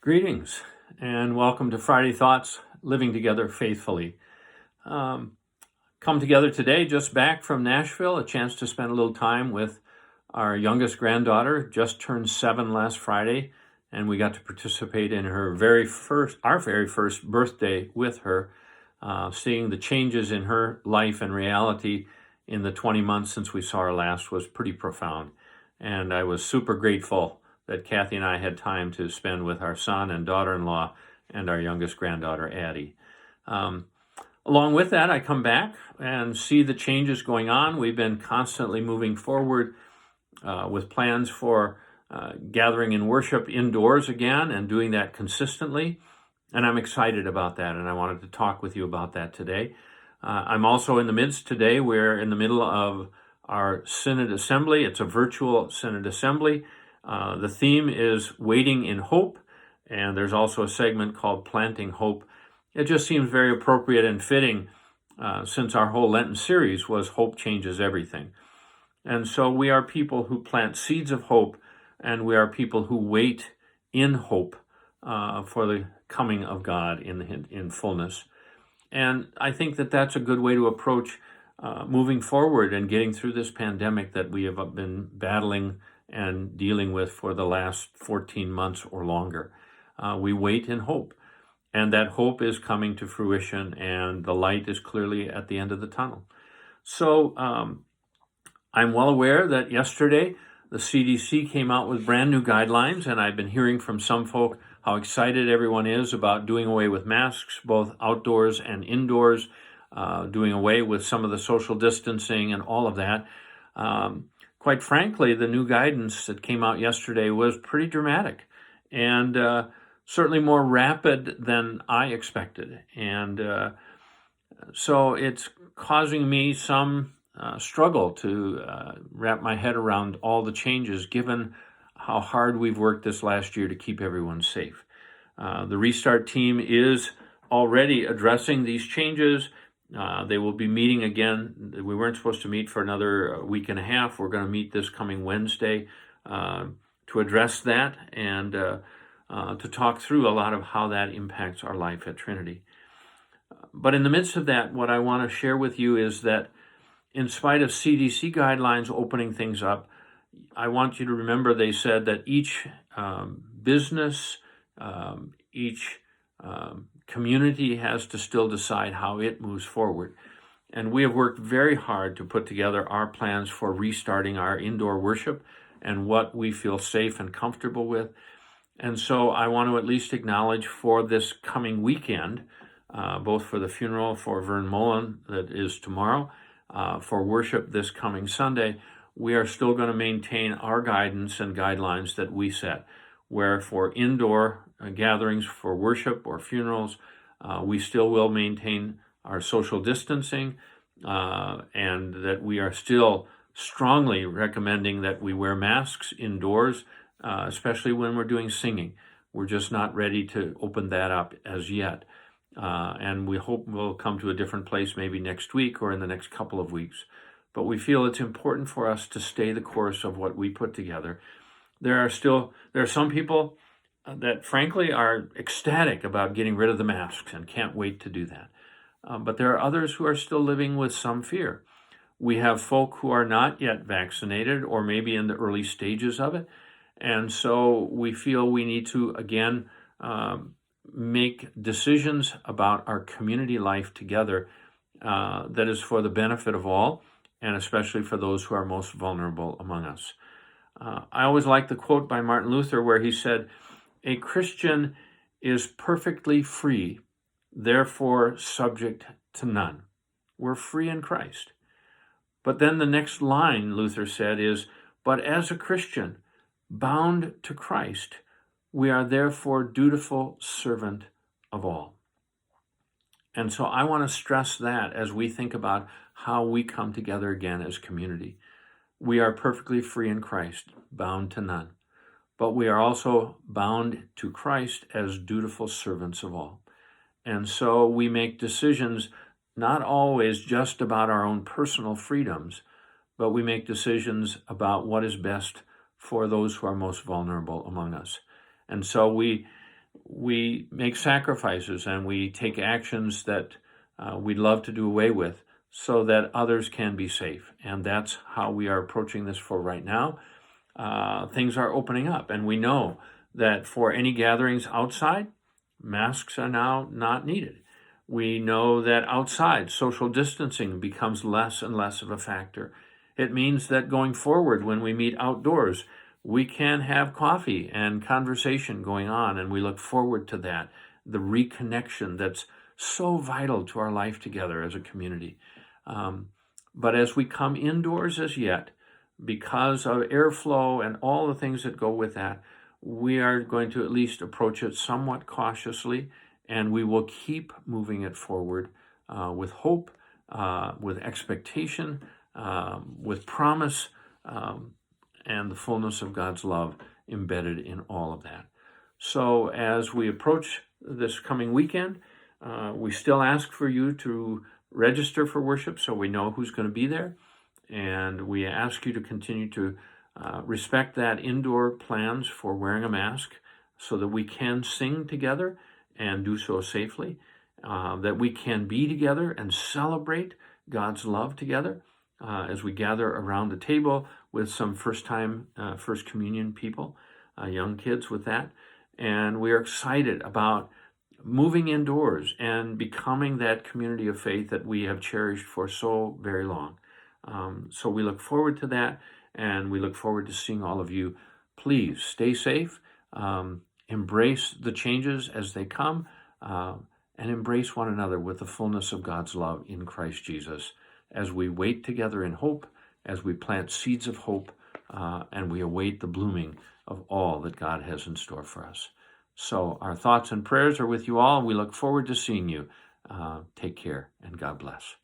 Greetings and welcome to Friday Thoughts, Living Together Faithfully. Come together today, just back from Nashville, a chance to spend a little time with our youngest granddaughter, just turned 7 last Friday, and we got to participate in our very first birthday with her, seeing the changes in her life and reality in the 20 months since we saw her last was pretty profound. And I was super grateful that Kathy and I had time to spend with our son and daughter-in-law and our youngest granddaughter, Addie. Along with that, I come back and see the changes going on. We've been constantly moving forward with plans for gathering in worship indoors again and doing that consistently. And I'm excited about that, and I wanted to talk with you about that today. I'm also in the midst today. We're in the middle of our Synod Assembly. It's a virtual Synod Assembly. The theme is Waiting in Hope, and there's also a segment called Planting Hope. It just seems very appropriate and fitting since our whole Lenten series was Hope Changes Everything. And so we are people who plant seeds of hope, and we are people who wait in hope for the coming of God in fullness. And I think that that's a good way to approach moving forward and getting through this pandemic that we have been battling and dealing with for the last 14 months or longer. We wait in hope, and that hope is coming to fruition, and the light is clearly at the end of the tunnel. So I'm well aware that yesterday the CDC came out with brand new guidelines, and I've been hearing from some folk how excited everyone is about doing away with masks, both outdoors and indoors, doing away with some of the social distancing and all of that. Quite frankly, the new guidance that came out yesterday was pretty dramatic and certainly more rapid than I expected. And so it's causing me some struggle to wrap my head around all the changes, given how hard we've worked this last year to keep everyone safe. The Restart team is already addressing these changes. They will be meeting again. We weren't supposed to meet for another week and a half. We're going to meet this coming Wednesday to address that and to talk through a lot of how that impacts our life at Trinity. But in the midst of that, what I want to share with you is that in spite of CDC guidelines opening things up, I want you to remember they said that each business, each community has to still decide how it moves forward. And we have worked very hard to put together our plans for restarting our indoor worship and what we feel safe and comfortable with. And so I want to at least acknowledge for this coming weekend, both for the funeral for Vern Mullen that is tomorrow, for worship this coming Sunday, we are still going to maintain our guidance and guidelines that we set, where for indoor gatherings for worship or funerals, we still will maintain our social distancing, and that we are still strongly recommending that we wear masks indoors, especially when we're doing singing. We're just not ready to open that up as yet. And we hope we'll come to a different place maybe next week or in the next couple of weeks. But we feel it's important for us to stay the course of what we put together. There are some people that frankly are ecstatic about getting rid of the masks and can't wait to do that. But there are others who are still living with some fear. We have folk who are not yet vaccinated or maybe in the early stages of it. And so we feel we need to, again, make decisions about our community life together that is for the benefit of all, and especially for those who are most vulnerable among us. I always like the quote by Martin Luther where he said, "A Christian is perfectly free, therefore subject to none." We're free in Christ. But then the next line, Luther said, is, "But as a Christian, bound to Christ, we are therefore dutiful servant of all." And so I want to stress that as we think about how we come together again as community. We are perfectly free in Christ, bound to none. But we are also bound to Christ as dutiful servants of all. And so we make decisions not always just about our own personal freedoms, but we make decisions about what is best for those who are most vulnerable among us. And so we we make sacrifices and we take actions that we'd love to do away with so that others can be safe. And that's how we are approaching this for right now. Things are opening up, and we know that for any gatherings outside, masks are now not needed. We know that outside, social distancing becomes less and less of a factor. It means that going forward, when we meet outdoors, we can have coffee and conversation going on, and we look forward to that, the reconnection that's so vital to our life together as a community. But as we come indoors as yet, because of airflow and all the things that go with that, we are going to at least approach it somewhat cautiously, and we will keep moving it forward with hope, with expectation, with promise, and the fullness of God's love embedded in all of that. So as we approach this coming weekend, we still ask for you to register for worship so we know who's going to be there. And we ask you to continue to respect that indoor plans for wearing a mask so that we can sing together and do so safely, that we can be together and celebrate God's love together as we gather around the table with some first-time First Communion people, young kids with that. And we are excited about moving indoors and becoming that community of faith that we have cherished for so very long. So we look forward to that, and we look forward to seeing all of you. Please stay safe, embrace the changes as they come, and embrace one another with the fullness of God's love in Christ Jesus as we wait together in hope, as we plant seeds of hope, and we await the blooming of all that God has in store for us. So our thoughts and prayers are with you all, and we look forward to seeing you. Take care, and God bless.